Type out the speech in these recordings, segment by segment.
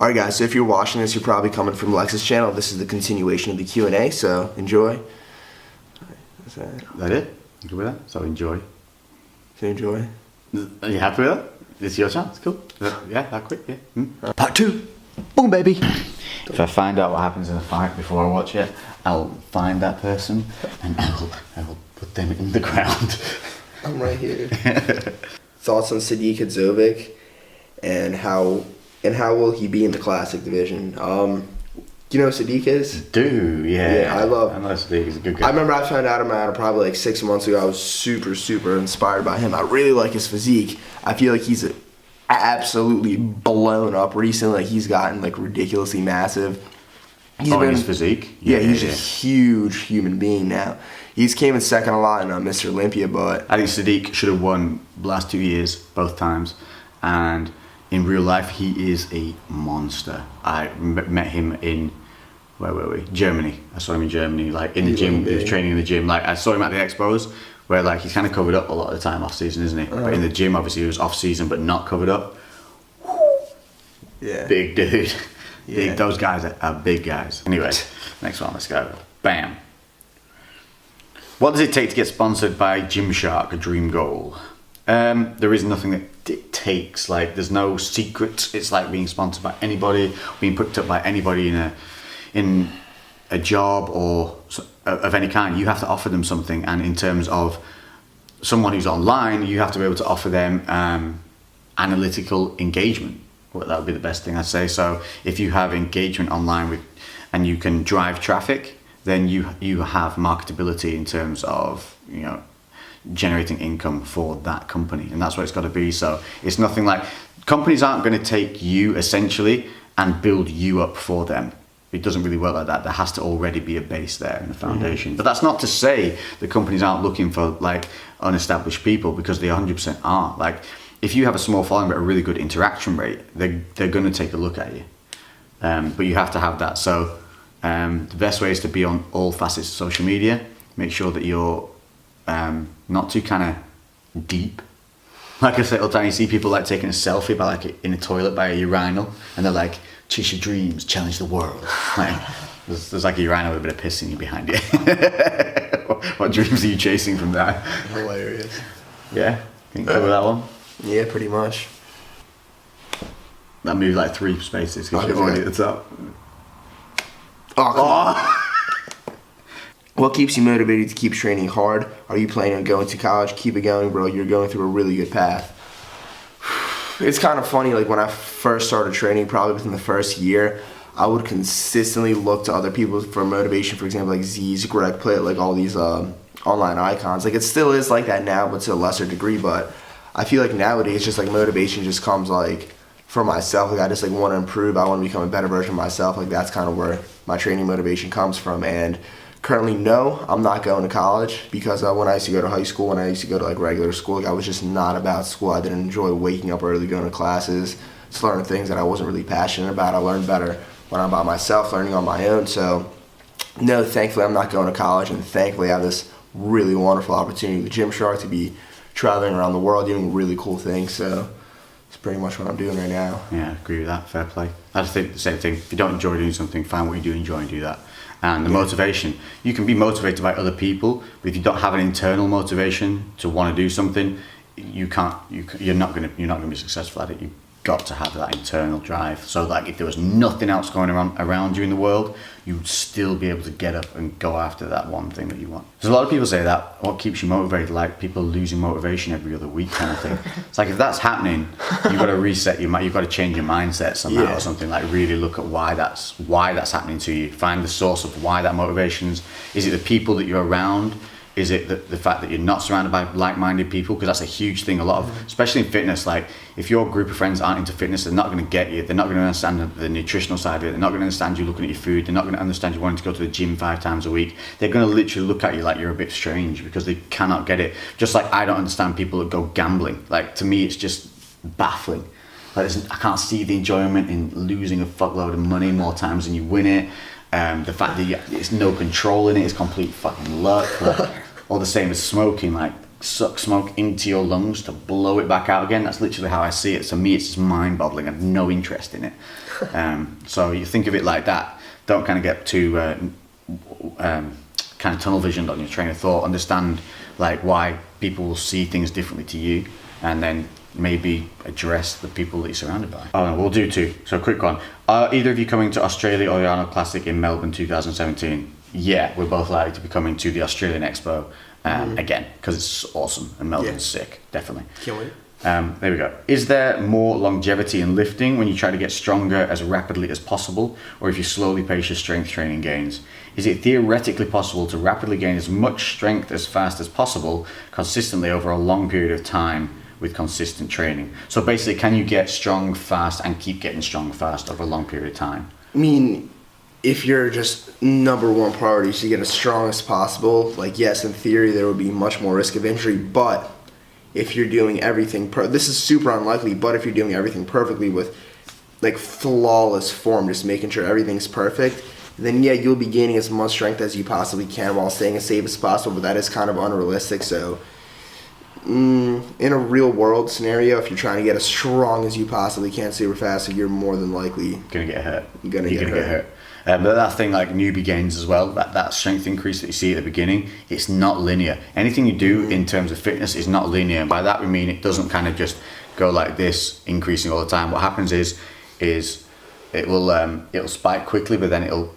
Alright guys, so if you're watching this, you're probably coming from Lex's channel. This is the continuation of the Q&A, so enjoy. Is that it? You good with that? So enjoy. So enjoy. Are you happy with that? It's your chance, cool. Yeah, that quick, yeah. Part 2. Boom, baby. If I find out what happens in a fight before I watch it, I'll find that person and I will put them in the ground. I'm right here. Thoughts on Sadiq Hadzovic and how will he be in the classic division? Do you know who Sadiq is? Yeah, I know Sadiq. He's a good guy. I remember I found out about him probably like 6 months ago. I was super inspired by him. I really like his physique. I feel like he's absolutely blown up recently. Like he's gotten like ridiculously massive. His physique? Yeah, he's a huge human being now. He's came in second a lot in Mr. Olympia, but I think Sadiq should have won the last 2 years, both times. And in real life, he is a monster. I met him in, where were we? Germany. I saw him in Germany, like in the gym. He was training in the gym. Like I saw him at the Expos, where like he's kind of covered up a lot of the time off season, isn't he? But in the gym, obviously, he was off season, but not covered up. Yeah. Big dude. Yeah. Those guys are big guys. Anyway, next one, let's go. Bam. What does it take to get sponsored by Gymshark, a dream goal? There is nothing that it takes. Like, there's no secrets. It's like being sponsored by anybody, being picked up by anybody in a job or of any kind. You have to offer them something, and in terms of someone who's online, you have to be able to offer them analytical engagement. Well, that would be the best thing I'd say. So if you have engagement online and you can drive traffic, then you have marketability in terms of, you know, generating income for that company, and that's what it's got to be. So it's nothing like, companies aren't going to take you essentially and build you up for them. It doesn't really work like that. There has to already be a base there and a foundation. But that's not to say the companies aren't looking for like unestablished people, because they 100% are. Like, if you have a small following but a really good interaction rate, they're going to take a look at you. But you have to have that. So the best way is to be on all facets of social media. Make sure that you're not too kind of deep. Like I said all the time, you see people like taking a selfie by like in a toilet by a urinal, and they're like, chase your dreams, challenge the world. Like, there's like a urinal with a bit of piss in you behind you. What dreams are you chasing from that? hilarious. Yeah, can you cover that one? Yeah, pretty much. That moved like 3 spaces because you're already at the top. Oh, come on. What keeps you motivated to keep training hard? Are you planning on going to college? Keep it going, bro. You're going through a really good path. It's kind of funny, like when I first started training, probably within the first year, I would consistently look to other people for motivation. For example, like Z's, Greg Plitt, like all these online icons. Like it still is like that now, but to a lesser degree. But I feel like nowadays, just like motivation just comes like for myself. Like I just like want to improve. I want to become a better version of myself. Like that's kind of where my training motivation comes from. And currently, no, I'm not going to college, because when I used to go to high school, when I used to go to like regular school, like I was just not about school. I didn't enjoy waking up early, going to classes, just learning things that I wasn't really passionate about. I learned better when I'm by myself, learning on my own. So no, thankfully I'm not going to college, and thankfully I have this really wonderful opportunity with Gymshark to be traveling around the world doing really cool things. So it's pretty much what I'm doing right now. Yeah, agree with that. Fair play. I just think the same thing. If you don't enjoy doing something, find what you do enjoy and do that. And the motivation, you can be motivated by other people, but if you don't have an internal motivation to want to do something, you're not going to be successful at it. You've got to have that internal drive. So like if there was nothing else going around you in the world, you'd still be able to get up and go after that one thing that you want. There's a lot of people say that what keeps you motivated, like people losing motivation every other week kind of thing. It's like, if that's happening, you've got to reset your mind. You've got to change your mindset somehow or something. Like really look at why that's happening to you. Find the source of why that motivation is. Is it the people that you're around? Is it the fact that you're not surrounded by like-minded people? Because that's a huge thing. A lot of, especially in fitness, like if your group of friends aren't into fitness, they're not going to get you. They're not going to understand the nutritional side of it. They're not going to understand you looking at your food. They're not going to understand you wanting to go to the gym 5 times a week. They're going to literally look at you like you're a bit strange, because they cannot get it. Just like I don't understand people that go gambling. Like to me, it's just baffling. Like I can't see the enjoyment in losing a fuckload of money more times than you win it. The fact that it's no control in it is complete fucking luck. Like, or the same as smoking. Like suck smoke into your lungs to blow it back out again. That's literally how I see it. So me, it's just mind-boggling. I have no interest in it. So you think of it like that. Don't kind of get too kind of tunnel visioned on your train of thought. Understand like why people will see things differently to you, and then maybe address the people that you're surrounded by. Oh, no, we'll do two. So quick one. Are either of you coming to Australia or the Arnold Classic in Melbourne 2017? Yeah, we're both likely to be coming to the Australian Expo again, because it's awesome and Melbourne's sick, definitely. Can't wait. There we go. Is there more longevity in lifting when you try to get stronger as rapidly as possible, or if you slowly pace your strength training gains? Is it theoretically possible to rapidly gain as much strength as fast as possible consistently over a long period of time with consistent training? So basically, can you get strong fast and keep getting strong fast over a long period of time? I mean, if you're just number one priority is to get as strong as possible, like yes, in theory there would be much more risk of injury, but if you're doing everything, this is super unlikely, but if you're doing everything perfectly with like flawless form, just making sure everything's perfect, then yeah, you'll be gaining as much strength as you possibly can while staying as safe as possible, but that is kind of unrealistic. So in a real world scenario, if you're trying to get as strong as you possibly can super fast, you're more than likely gonna get hurt. You're gonna get hurt. But that thing like newbie gains as well, that strength increase that you see at the beginning, it's not linear. Anything you do in terms of fitness is not linear, and by that we mean it doesn't kind of just go like this, increasing all the time. What happens is it'll spike quickly, but then it'll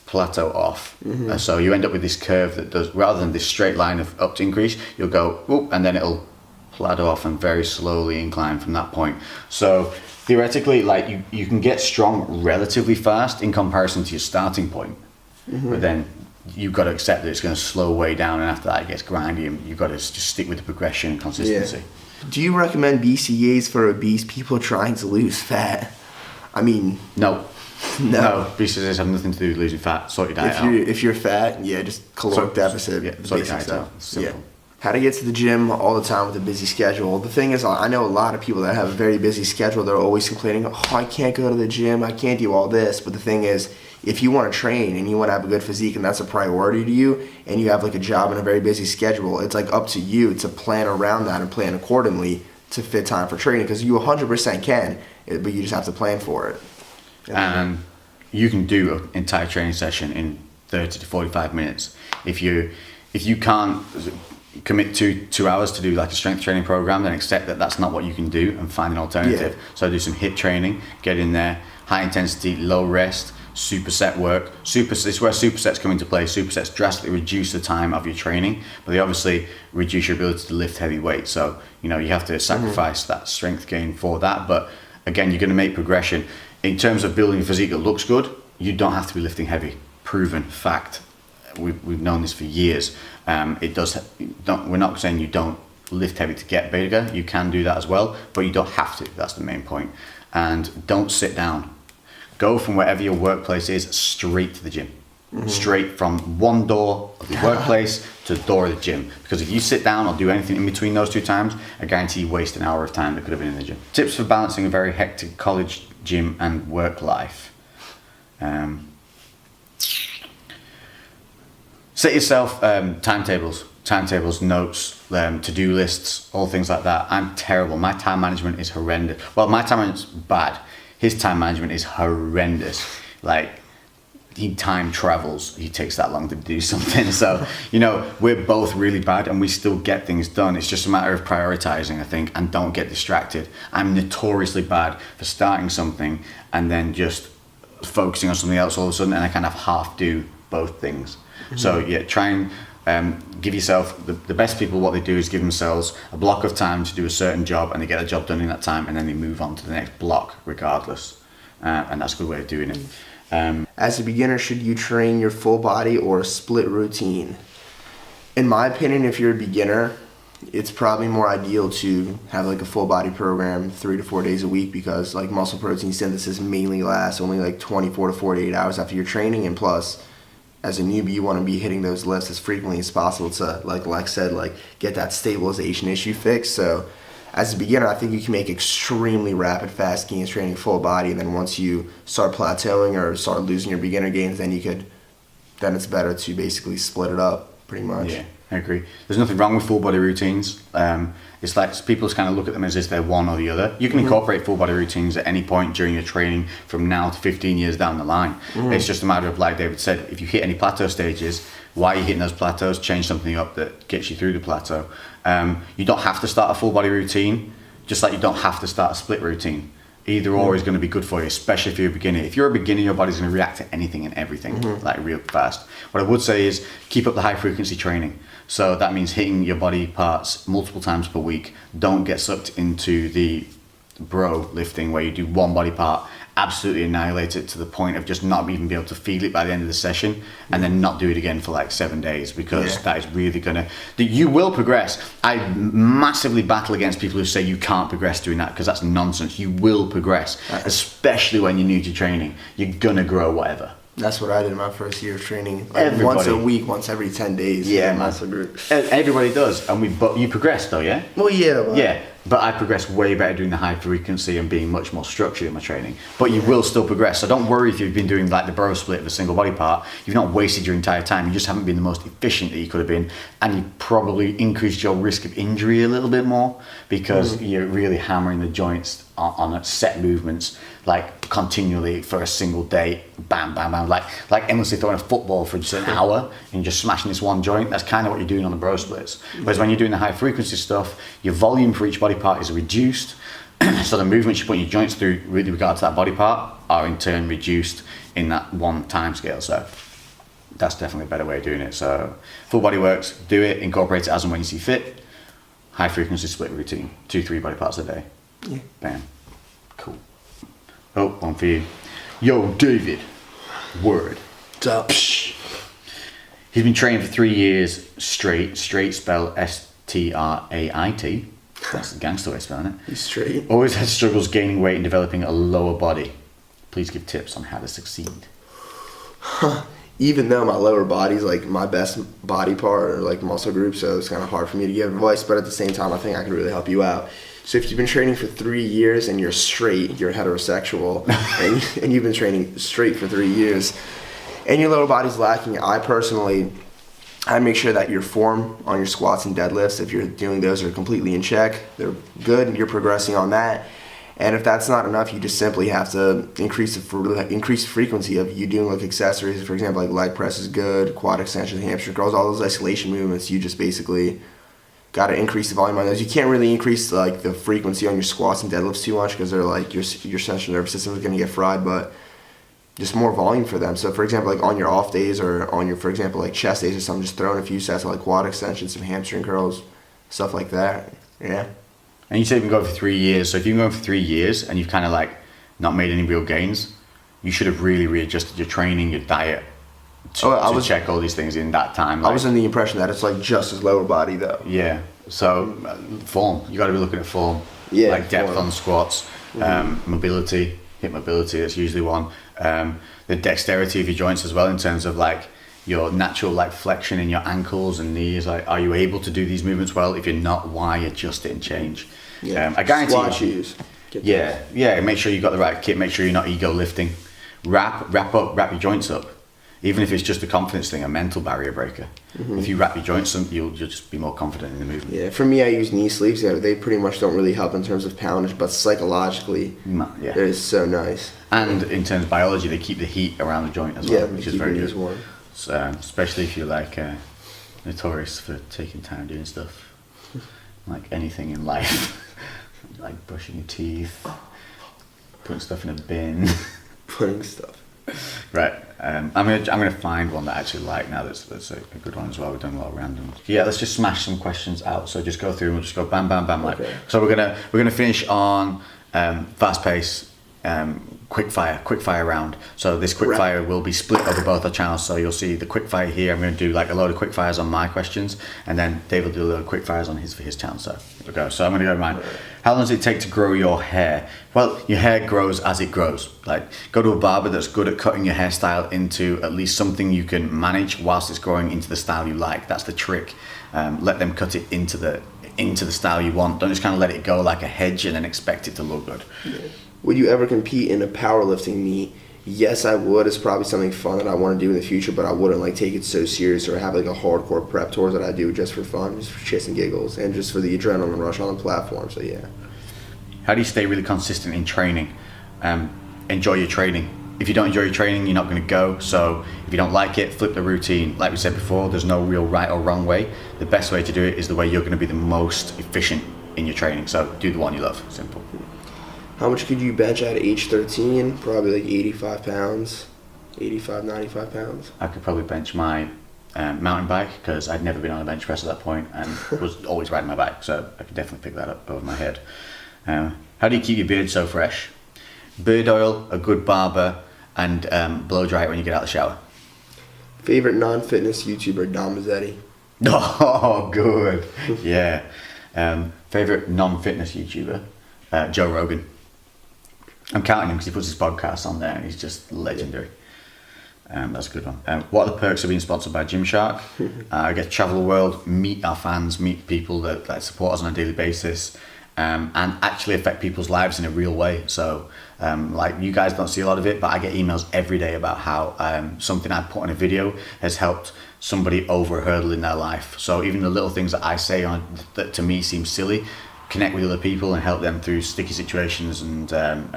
plateau off. So you end up with this curve that does, rather than this straight line of up to increase, you'll go whoop, and then it'll plateau off and very slowly incline from that point. So theoretically, like you can get strong relatively fast in comparison to your starting point, but then you've got to accept that it's going to slow way down, and after that it gets grindy, and you've got to just stick with the progression and consistency. Yeah. Do you recommend BCAAs for obese people trying to lose fat? I mean, no. BCAAs have nothing to do with losing fat. Sort your diet out. If you're fat, yeah, just caloric deficit. Yeah, sort your diet out. Simple. Yeah. How to get to the gym all the time with a busy schedule. The thing is, I know a lot of people that have a very busy schedule. They're always complaining, oh, I can't go to the gym, I can't do all this. But the thing is, if you want to train and you want to have a good physique and that's a priority to you, and you have like a job and a very busy schedule, it's like up to you to plan around that and plan accordingly to fit time for training, because you 100% can, but you just have to plan for it. And you can do an entire training session in 30 to 45 minutes. If you can't commit to 2 hours to do like a strength training program, then accept that that's not what you can do and find an alternative. So do some HIIT training, get in there, high intensity, low rest, superset work. This is where supersets come into play. Supersets drastically reduce the time of your training, but they obviously reduce your ability to lift heavy weight. So you have to sacrifice that strength gain for that. But again, you're going to make progression. In terms of building a physique that looks good, you don't have to be lifting heavy. Proven fact. We've known this for years. We're not saying you don't lift heavy to get bigger. You can do that as well, but you don't have to. That's the main point. And don't sit down. Go from wherever your workplace is straight to the gym. Straight from one door of the workplace to the door of the gym. Because if you sit down or do anything in between those 2 times, I guarantee you waste an hour of time that could have been in the gym. Tips for balancing a very hectic college, gym and work life. Set yourself timetables, notes, to-do lists, all things like that. I'm terrible. My time management is horrendous. Well, my time management's bad. His time management is horrendous. Like, he time travels. He takes that long to do something. So, we're both really bad and we still get things done. It's just a matter of prioritizing, I think, and don't get distracted. I'm notoriously bad for starting something and then just focusing on something else all of a sudden, and I kind of half do both things. So yeah, try and give yourself, the best people, what they do is give themselves a block of time to do a certain job, and they get a job done in that time, and then they move on to the next block regardless. And that's a good way of doing it. As a beginner, should you train your full body or a split routine? In my opinion, if you're a beginner, it's probably more ideal to have like a full body program 3 to 4 days a week, because like muscle protein synthesis mainly lasts only like 24 to 48 hours after your training, and plus as a newbie you want to be hitting those lifts as frequently as possible to, like Lex said, like get that stabilization issue fixed. So as a beginner, I think you can make extremely rapid fast gains training full body, and then once you start plateauing or start losing your beginner gains, then it's better to basically split it up pretty much. Yeah. I agree. There's nothing wrong with full body routines. It's like people just kind of look at them as if they're one or the other. You can incorporate full body routines at any point during your training from now to 15 years down the line. It's just a matter of, like David said, if you hit any plateau stages, why are you hitting those plateaus? Change something up that gets you through the plateau. You don't have to start a full body routine, just like you don't have to start a split routine. Either or is going to be good for you, especially if you're a beginner. If you're a beginner, your body's going to react to anything and everything like real fast. What I would say is keep up the high frequency training. So that means hitting your body parts multiple times per week. Don't get sucked into the bro lifting where you do one body part, absolutely annihilate it to the point of just not even be able to feel it by the end of the session, and then not do it again for like 7 days, because that is really gonna, you will progress. I massively battle against people who say you can't progress doing that, because that's nonsense. You will progress, especially when you're new to training. You're gonna grow whatever. That's what I did in my first year of training. Like once a week, once every 10 days. Yeah, muscle groups. Everybody does, and but you progress though, yeah. Well, yeah. But I progress way better doing the high frequency and being much more structured in my training. But you will still progress, so don't worry if you've been doing like the bro split of a single body part. You've not wasted your entire time. You just haven't been the most efficient that you could have been, and you probably increased your risk of injury a little bit more because you're really hammering the joints on set movements, like continually for a single day, bam, bam, bam, like endlessly throwing a football for just an hour and just smashing this one joint. That's kind of what you're doing on the bro splits. Whereas when you're doing the high frequency stuff, your volume for each body part is reduced, so the movements you put your joints through with regard to that body part are in turn reduced in that one time scale. So that's definitely a better way of doing it. So full body works, do it, incorporate it as and when you see fit. High frequency split routine, 2-3 body parts a day. Yeah. Bam. Cool. Oh, one for you. Yo, David. Word. What's up? He's been training for 3 years straight. Straight spelled S-T-R-A-I-T. That's the gangster way of spelling it. He's straight. Always had struggles gaining weight and developing a lower body. Please give tips on how to succeed. Even though my lower body's like my best body part or like muscle group, so it's kind of hard for me to give advice, but at the same time I think I can really help you out. So if you've been training for 3 years and you're straight, you're heterosexual, and you've been training straight for 3 years and your lower body's lacking, I make sure that your form on your squats and deadlifts, if you're doing those, are completely in check. They're good and you're progressing on that. And if that's not enough, you just simply have to increase the frequency of you doing like accessories. For example, like leg press is good, quad extensions, hamstring curls, all those isolation movements. You just basically got to increase the volume on those. You can't really increase like the frequency on your squats and deadlifts too much because they're like your central nervous system is going to get fried, but just more volume for them. So for example, like on your off days or on your, for example, like chest days or something, just throwing a few sets of like quad extensions, some hamstring curls, stuff like that. Yeah. And you said you've been going for 3 years. So if you've been going for 3 years and you've kind of like not made any real gains, you should have really readjusted your training, your diet to check all these things in that time. Like, I was in the impression that it's like just as lower body though. Yeah. So form, you got to be looking at form. Yeah. Like depth on squats, mobility, hip mobility. That's usually one. The dexterity of your joints as well, in terms of like your natural like flexion in your ankles and knees. Like, are you able to do these movements well? If you're not, why adjust it and change? Yeah. I guarantee squat shoes. Yeah. Make sure you got the right kit. Make sure you're not ego lifting. Wrap your joints up. Even if it's just a confidence thing, a mental barrier breaker. If you wrap your joints up, you'll just be more confident in the movement. Yeah, for me, I use knee sleeves. Yeah, they pretty much don't really help in terms of poundage, but psychologically, they're so nice. And in terms of biology, they keep the heat around the joint as well, which is very good. Warm. So, especially if you're like notorious for taking time doing stuff, like anything in life, like brushing your teeth, putting stuff in a bin. Putting stuff. Right. I'm gonna find one that I actually like now. That's a good one as well. We've done a lot of randoms. Yeah, let's just smash some questions out. So just go through and we'll just go bam, bam, bam. Like, so we're gonna finish on fast pace. Quick fire round. So this quick fire will be split over both our channels. So you'll see the quick fire here. I'm going to do like a load of quick fires on my questions, and then Dave will do a load of quick fires on his for his channel. So here we go. So I'm going to go mine. How long does it take to grow your hair? Well, your hair grows as it grows. Like, go to a barber that's good at cutting your hairstyle into at least something you can manage whilst it's growing into the style you like. That's the trick. Let them cut it into the style you want. Don't just kind of let it go like a hedge and then expect it to look good. Yeah. Would you ever compete in a powerlifting meet? yes, I would. It's probably something fun that I want to do in the future, but I wouldn't like take it so serious or have like a hardcore prep tour that I do just for fun, just for shits and giggles, and just for the adrenaline rush on the platform. So yeah. How do you stay really consistent in training? Enjoy your training. If you don't enjoy your training, you're not going to go. So if you don't like it, flip the routine. Like we said before, there's no real right or wrong way. The best way to do it is the way you're going to be the most efficient in your training. So do the one you love. Simple. How much could you bench at age 13? Probably like 85 pounds, 85, 95 pounds. I could probably bench my mountain bike because I'd never been on a bench press at that point and was always riding my bike. So I could definitely pick that up over my head. How do you keep your beard so fresh? Beard oil, a good barber, and blow dry it when you get out of the shower. Favorite non-fitness YouTuber, Dom Mazzetti. Oh, good. Yeah. Favorite non-fitness YouTuber, Joe Rogan. I'm counting him because he puts his podcast on there and he's just legendary. That's a good one. What are the perks of being sponsored by Gymshark? I get to travel the world, meet our fans, meet people that support us on a daily basis, and actually affect people's lives in a real way. So like you guys don't see a lot of it, but I get emails every day about how something I put in a video has helped somebody over a hurdle in their life. So even the little things that I say on that to me seem silly, connect with other people and help them through sticky situations and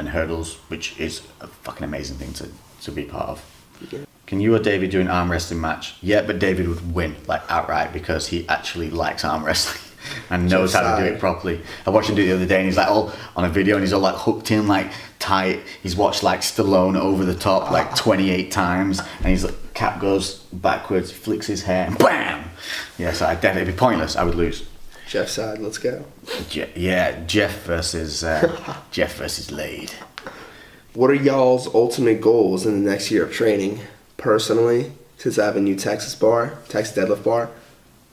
hurdles, which is a fucking amazing thing to be part of. Yeah. Can you or David do an arm wrestling match? Yeah, but David would win, like outright, because he actually likes arm wrestling and knows how to do it properly. I watched him do it the other day and he's like all on a video and he's all like hooked in like tight. He's watched like Stallone over the top like 28 times and he's like, cap goes backwards, flicks his hair and BAM! Yeah, so I'd definitely be pointless. I would lose. Jeff side, let's go. Jeff versus Lade. What are y'all's ultimate goals in the next year of training? Personally, since I have a new Texas deadlift bar,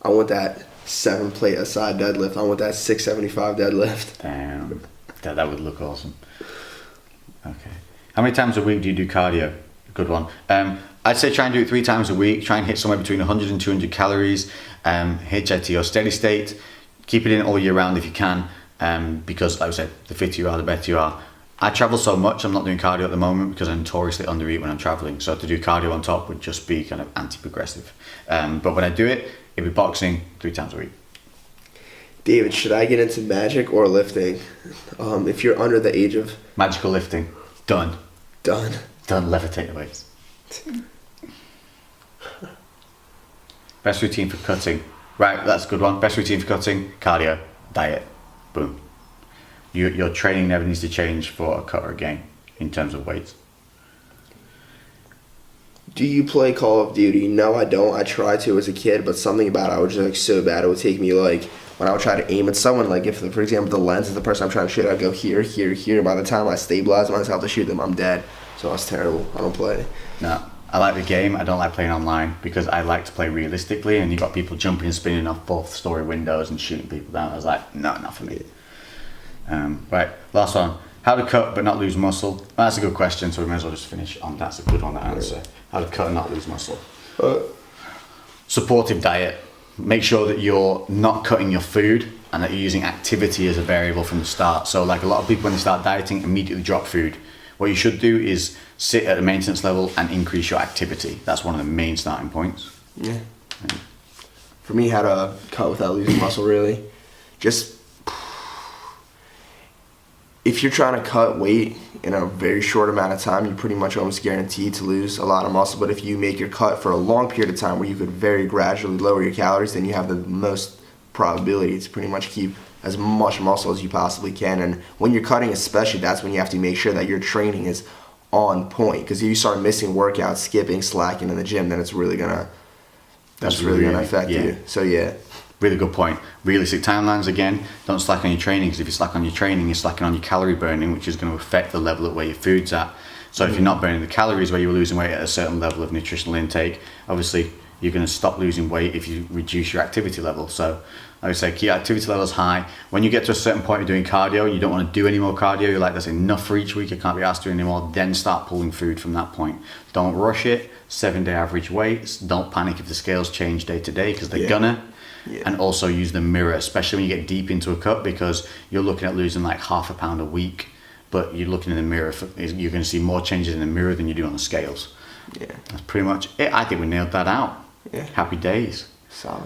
I want that 7-plate aside deadlift. I want that 675 deadlift. Damn, that would look awesome. Okay. How many times a week do you do cardio? Good one. I'd say try and do it 3 times a week. Try and hit somewhere between 100 and 200 calories. HIIT or steady state. Keep it in all year round if you can, because like I said, the fitter you are, the better you are. I travel so much, I'm not doing cardio at the moment because I notoriously undereat when I'm traveling. So to do cardio on top would just be kind of anti-progressive. But when I do it, it'd be boxing 3 times a week. David, should I get into magic or lifting? If you're under the age of... Magical lifting. Done. Levitate the weights. Best routine for cutting. Right, that's a good one. Best routine for cutting, cardio, diet. Boom. Your training never needs to change for a cut or a gain in terms of weights. Do you play Call of Duty? No, I don't. I tried to as a kid, but something about it, I was just like so bad. It would take me like, when I would try to aim at someone, like if, for example, the lens is the person I'm trying to shoot, I'd go here, here, here. By the time I stabilize myself to shoot them, I'm dead. So that's terrible. I don't play. No, I like the game. I don't like playing online because I like to play realistically, and you got people jumping and spinning off 4th-story windows and shooting people down. I was like, no, not for me. Right, last one. How to cut but not lose muscle? That's a good question, so we may as well just finish on that's a good one to answer. How to cut and not lose muscle? Supportive diet. Make sure that you're not cutting your food and that you're using activity as a variable from the start. So like a lot of people when they start dieting immediately drop food. What you should do is sit at a maintenance level and increase your activity. That's one of the main starting points. Yeah. For me, how to cut without losing muscle, really. Just, if you're trying to cut weight in a very short amount of time, you're pretty much almost guaranteed to lose a lot of muscle. But if you make your cut for a long period of time where you could very gradually lower your calories, then you have the most probability to pretty much keep as much muscle as you possibly can. And when you're cutting especially, that's when you have to make sure that your training is on point. Because if you start missing workouts, skipping, slacking in the gym, then it's really gonna affect you. So yeah. Really good point. Realistic timelines again. Don't slack on your training, because if you slack on your training, you're slacking on your calorie burning, which is going to affect the level at where your food's at. So if you're not burning the calories where you were losing weight at a certain level of nutritional intake, obviously you're going to stop losing weight if you reduce your activity level. So like I say, keep activity levels high. When you get to a certain point of doing cardio, you don't want to do any more cardio. You're like, that's enough for each week. I can't be asked to do anymore. Then start pulling food from that point. Don't rush it. 7-day average weights. Don't panic if the scales change day to day, because they're gonna. Yeah. And also use the mirror, especially when you get deep into a cut, because you're looking at losing like 0.5 pound a week but you're looking in the mirror, you're going to see more changes in the mirror than you do on the scales. Yeah. That's pretty much it. I think we nailed that out. Yeah. Happy days. Solid.